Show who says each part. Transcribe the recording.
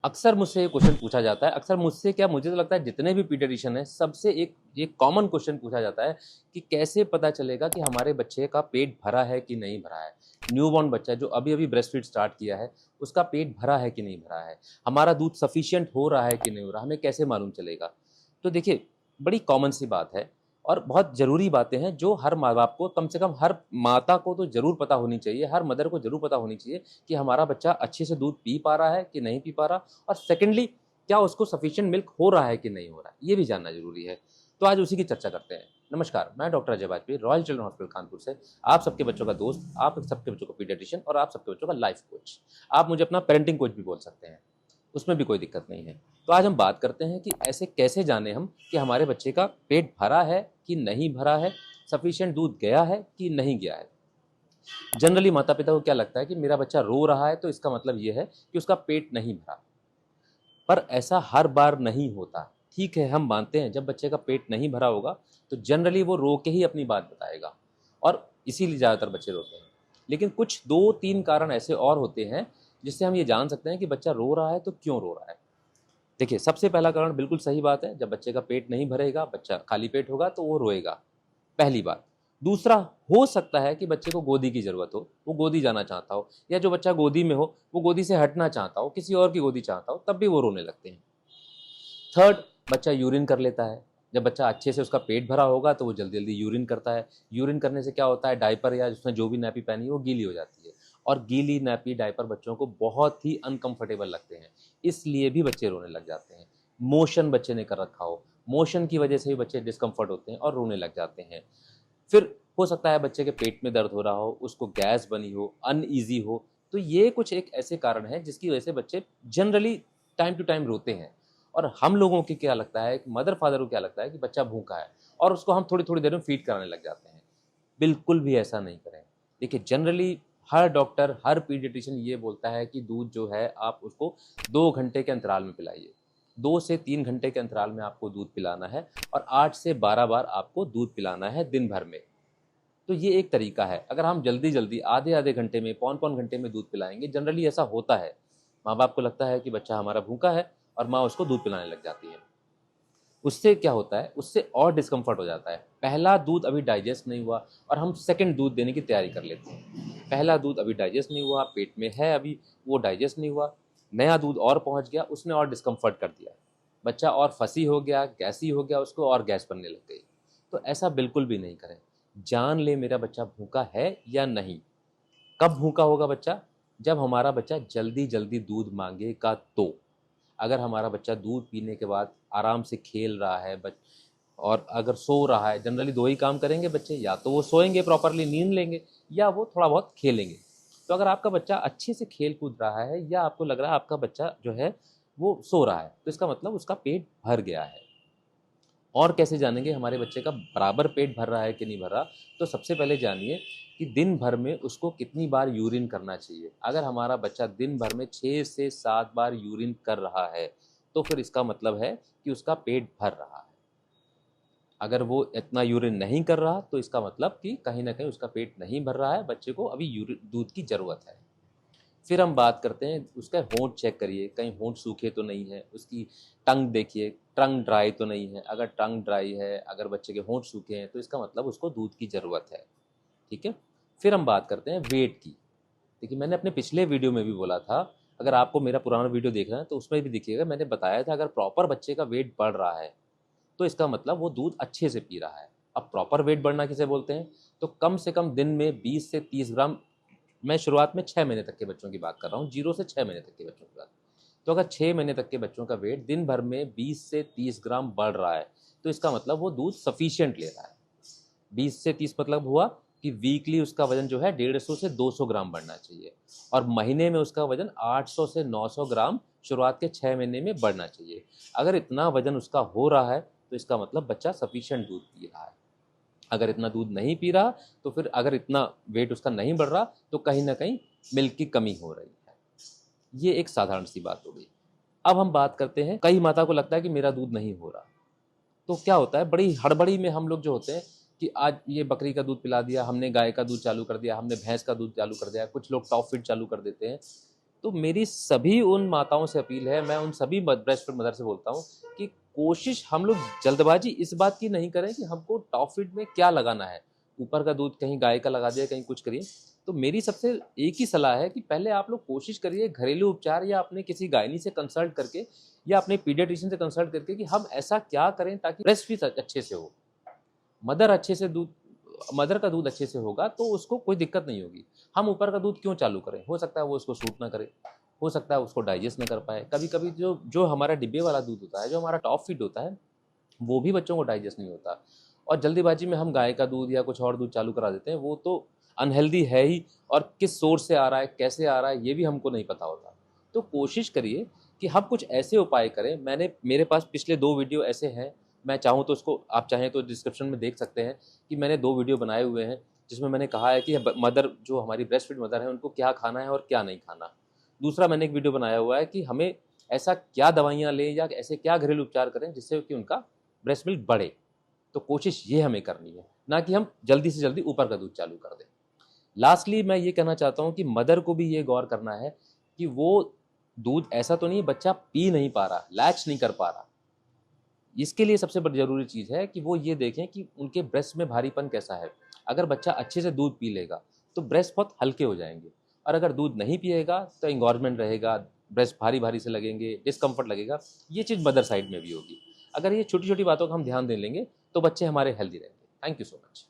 Speaker 1: अक्सर मुझसे ये क्वेश्चन पूछा जाता है। अक्सर मुझसे क्या, मुझे तो लगता है जितने भी पीडियाट्रिशियन हैं सबसे एक कॉमन क्वेश्चन पूछा जाता है कि कैसे पता चलेगा कि हमारे बच्चे का पेट भरा है कि नहीं भरा है। न्यूबॉर्न बच्चा जो अभी अभी ब्रेस्ट फीड स्टार्ट किया है, उसका पेट भरा है कि नहीं भरा है, हमारा दूध सफिशिएंट हो रहा है कि नहीं हो रहा, हमें कैसे मालूम चलेगा। तो देखिए, बड़ी कॉमन सी बात है और बहुत ज़रूरी बातें हैं जो हर माँ बाप को, कम से कम हर माता को तो ज़रूर पता होनी चाहिए, हर मदर को ज़रूर पता होनी चाहिए कि हमारा बच्चा अच्छे से दूध पी पा रहा है कि नहीं पी पा रहा, और सेकेंडली क्या उसको सफिशिएंट मिल्क हो रहा है कि नहीं हो रहा है, ये भी जानना ज़रूरी है। तो आज उसी की चर्चा करते हैं। नमस्कार, मैं doctor Ajay Vajpayee, royal children hospital Kanpur से आप सबके बच्चों का दोस्त, आप सबके बच्चों का पीडियाट्रिशियन और आप सबके बच्चों का लाइफ कोच। आप मुझे अपना पेरेंटिंग कोच भी बोल सकते हैं, उसमें भी कोई दिक्कत नहीं है। तो आज हम बात करते हैं कि ऐसे कैसे जाने हम कि हमारे बच्चे का पेट भरा है कि नहीं भरा है, सफिशिएंट दूध गया है कि नहीं गया है। जनरली माता पिता को क्या लगता है कि मेरा बच्चा रो रहा है तो इसका मतलब ये है कि उसका पेट नहीं भरा, पर ऐसा हर बार नहीं होता। ठीक है, हम मानते हैं जब बच्चे का पेट नहीं भरा होगा तो जनरली वो रो के ही अपनी बात बताएगा और इसीलिए ज़्यादातर बच्चे रोते हैं। लेकिन कुछ 2-3 कारण ऐसे और होते हैं जिससे हम ये जान सकते हैं कि बच्चा रो रहा है तो क्यों रो रहा है। देखिए, सबसे पहला कारण बिल्कुल सही बात है, जब बच्चे का पेट नहीं भरेगा, बच्चा खाली पेट होगा तो वो रोएगा, पहली बात। दूसरा, हो सकता है कि बच्चे को गोदी की ज़रूरत हो, वो गोदी जाना चाहता हो, या जो बच्चा गोदी में हो वो गोदी से हटना चाहता हो, किसी और की गोदी चाहता हो, तब भी वो रोने लगते हैं। थर्ड, बच्चा यूरिन कर लेता है। जब बच्चा अच्छे से उसका पेट भरा होगा तो वो जल्दी जल्दी यूरिन करता है। यूरिन करने से क्या होता है, डायपर या उसने जो भी नैपी पहनी है वो गीली हो जाती है, और गीली नैपी डायपर बच्चों को बहुत ही अनकंफर्टेबल लगते हैं, इसलिए भी बच्चे रोने लग जाते हैं। मोशन बच्चे ने कर रखा हो, मोशन की वजह से भी बच्चे डिस्कम्फर्ट होते हैं और रोने लग जाते हैं। फिर हो सकता है बच्चे के पेट में दर्द हो रहा हो, उसको गैस बनी हो, अनईजी हो। तो ये कुछ एक ऐसे कारण हैं जिसकी वजह से बच्चे जनरली टाइम टू टाइम रोते हैं। और हम लोगों की क्या लगता है, मदर फादर को क्या लगता है कि बच्चा भूखा है और उसको हम थोड़ी थोड़ी देर में फीड कराने लग जाते हैं। बिल्कुल भी ऐसा नहीं करें। देखिए, जनरली हर डॉक्टर, हर पीडियाट्रिशियन ये बोलता है कि दूध जो है आप उसको 2 घंटे के अंतराल में पिलाइए। 2 से 3 घंटे के अंतराल में आपको दूध पिलाना है और 8 से 12 बार आपको दूध पिलाना है दिन भर में। तो ये एक तरीका है। अगर हम जल्दी जल्दी आधे आधे घंटे में, पौन पौन घंटे में दूध पिलाएंगे, जनरली ऐसा होता है, माँ बाप को लगता है कि बच्चा हमारा भूखा है और माँ उसको दूध पिलाने लग जाती है। उससे क्या होता है, उससे और डिस्कम्फर्ट हो जाता है। पहला दूध अभी डाइजेस्ट नहीं हुआ और हम सेकंड दूध देने की तैयारी कर लेते हैं। पहला दूध अभी डाइजेस्ट नहीं हुआ, पेट में है अभी, वो डाइजेस्ट नहीं हुआ, नया दूध और पहुंच गया, उसने और डिस्कम्फर्ट कर दिया, बच्चा और फंसी हो गया, गैसी हो गया, उसको और गैस बनने लग गई। तो ऐसा बिल्कुल भी नहीं करें। जान ले मेरा बच्चा भूखा है या नहीं। कब भूखा होगा बच्चा, जब हमारा बच्चा जल्दी जल्दी दूध मांगेगा। तो अगर हमारा बच्चा दूध पीने के बाद आराम से खेल रहा है और अगर सो रहा है, जनरली दो ही काम करेंगे बच्चे, या तो वो सोएंगे प्रॉपरली, नींद लेंगे, या वो थोड़ा बहुत खेलेंगे। तो अगर आपका बच्चा अच्छे से खेल कूद रहा है या आपको लग रहा है आपका बच्चा जो है वो सो रहा है, तो इसका मतलब उसका पेट भर गया है। और कैसे जानेंगे हमारे बच्चे का बराबर पेट भर रहा है कि नहीं भर रहा। तो सबसे पहले जानिए कि दिन भर में उसको कितनी बार यूरिन करना चाहिए। अगर हमारा बच्चा दिन भर में 6 से 7 बार यूरिन कर रहा है तो फिर इसका मतलब है कि उसका पेट भर रहा है। अगर वो इतना यूरिन नहीं कर रहा तो इसका मतलब कि कहीं ना कहीं उसका पेट नहीं भर रहा है, बच्चे को अभी यूरिन दूध की ज़रूरत है। फिर हम बात करते हैं, उसका होंठ चेक करिए, कहीं होंठ सूखे तो नहीं है, उसकी टंग देखिए, टंग ड्राई तो नहीं है। अगर टंग ड्राई है, अगर बच्चे के होंठ सूखे हैं, तो इसका मतलब उसको दूध की ज़रूरत है। ठीक है। फिर हम बात करते हैं वेट की। देखिए, मैंने अपने पिछले वीडियो में भी बोला था, अगर आपको मेरा पुराना वीडियो देखना है तो उसमें भी देखिएगा, मैंने बताया था अगर प्रॉपर बच्चे का वेट बढ़ रहा है तो इसका मतलब वो दूध अच्छे से पी रहा है। अब प्रॉपर वेट बढ़ना किसे बोलते हैं, तो कम से कम दिन में 20 से 30 ग्राम। मैं शुरुआत में 6 महीने तक के बच्चों की बात कर रहा हूँ, 0 से 6 महीने तक के बच्चों की बात। तो अगर 6 महीने तक के बच्चों का वेट दिन भर में 20 से 30 ग्राम बढ़ रहा है तो इसका मतलब वो दूध सफिशियंट ले रहा है। 20 से 30 मतलब हुआ कि वीकली उसका वजन जो है 150 से 200 ग्राम बढ़ना चाहिए, और महीने में उसका वजन 800 से 900 ग्राम शुरुआत के 6 महीने में बढ़ना चाहिए। अगर इतना वजन उसका हो रहा है तो इसका मतलब बच्चा सफिशियंट दूध पी रहा है। अगर इतना दूध नहीं पी रहा तो फिर अगर इतना वेट उसका नहीं बढ़ रहा तो कहीं ना कहीं मिल्क की कमी हो रही है। ये एक साधारण सी बात हो गई। अब हम बात करते हैं, कई माता को लगता है कि मेरा दूध नहीं हो रहा। तो क्या होता है, बड़ी हड़बड़ी में हम लोग जो होते हैं कि आज ये बकरी का दूध पिला दिया हमने, गाय का दूध चालू कर दिया हमने, भैंस का दूध चालू कर दिया, कुछ लोग टॉप फीड चालू कर देते हैं। तो मेरी सभी उन माताओं से अपील है, मैं उन सभी ब्रेस्ट फीड मदर से बोलता हूँ कि कोशिश हम लोग जल्दबाजी इस बात की नहीं करें कि हमको टॉप फीड में क्या लगाना है, ऊपर का दूध कहीं गाय का लगा दिया, कहीं कुछ करिए। तो मेरी सबसे एक ही सलाह है कि पहले आप लोग कोशिश करिए घरेलू उपचार या अपने किसी गायनी से कंसल्ट करके या अपने पीडियाट्रिशियन से कंसल्ट करके कि हम ऐसा क्या करें ताकि ब्रेस्ट फीड अच्छे से हो, मदर अच्छे से दूध मदर का दूध अच्छे से होगा तो उसको कोई दिक्कत नहीं होगी। हम ऊपर का दूध क्यों चालू करें, हो सकता है वो उसको सूट ना करे, हो सकता है उसको डाइजेस्ट ना कर पाए। कभी कभी जो जो हमारा डिब्बे वाला दूध होता है, जो हमारा टॉप फीड होता है, वो भी बच्चों को डाइजेस्ट नहीं होता, और जल्दीबाजी में हम गाय का दूध या कुछ और दूध चालू करा देते हैं, वो तो अनहेल्दी है ही, और किस सोर्स से आ रहा है, कैसे आ रहा है, ये भी हमको नहीं पता होता। तो कोशिश करिए कि हम कुछ ऐसे उपाय करें। मेरे पास पिछले 2 वीडियो ऐसे हैं, मैं चाहूँ तो उसको आप चाहें तो डिस्क्रिप्शन में देख सकते हैं कि मैंने 2 वीडियो बनाए हुए हैं, जिसमें मैंने कहा है कि मदर जो हमारी ब्रेस्ट फीड मदर है उनको क्या खाना है और क्या नहीं खाना। दूसरा मैंने एक वीडियो बनाया हुआ है कि हमें ऐसा क्या दवाइयाँ लें या ऐसे क्या घरेलू उपचार करें जिससे कि उनका ब्रेस्ट मिल्क बढ़े। तो कोशिश ये हमें करनी है, ना कि हम जल्दी से जल्दी ऊपर का दूध चालू कर दें। लास्टली मैं ये कहना चाहता हूँ कि मदर को भी ये गौर करना है कि वो दूध ऐसा तो नहीं बच्चा पी नहीं पा रहा, लैच नहीं कर पा रहा। इसके लिए सबसे बड़ी ज़रूरी चीज़ है कि वो ये देखें कि उनके ब्रेस्ट में भारीपन कैसा है। अगर बच्चा अच्छे से दूध पी लेगा तो ब्रेस्ट बहुत हल्के हो जाएंगे, और अगर दूध नहीं पिएगा तो इंगॉर्जमेंट रहेगा, ब्रेस्ट भारी भारी से लगेंगे, डिस्कम्फर्ट लगेगा। ये चीज़ मदर साइड में भी होगी। अगर ये छोटी छोटी बातों का हम ध्यान दे लेंगे तो बच्चे हमारे हेल्दी रहेंगे। Thank you so much.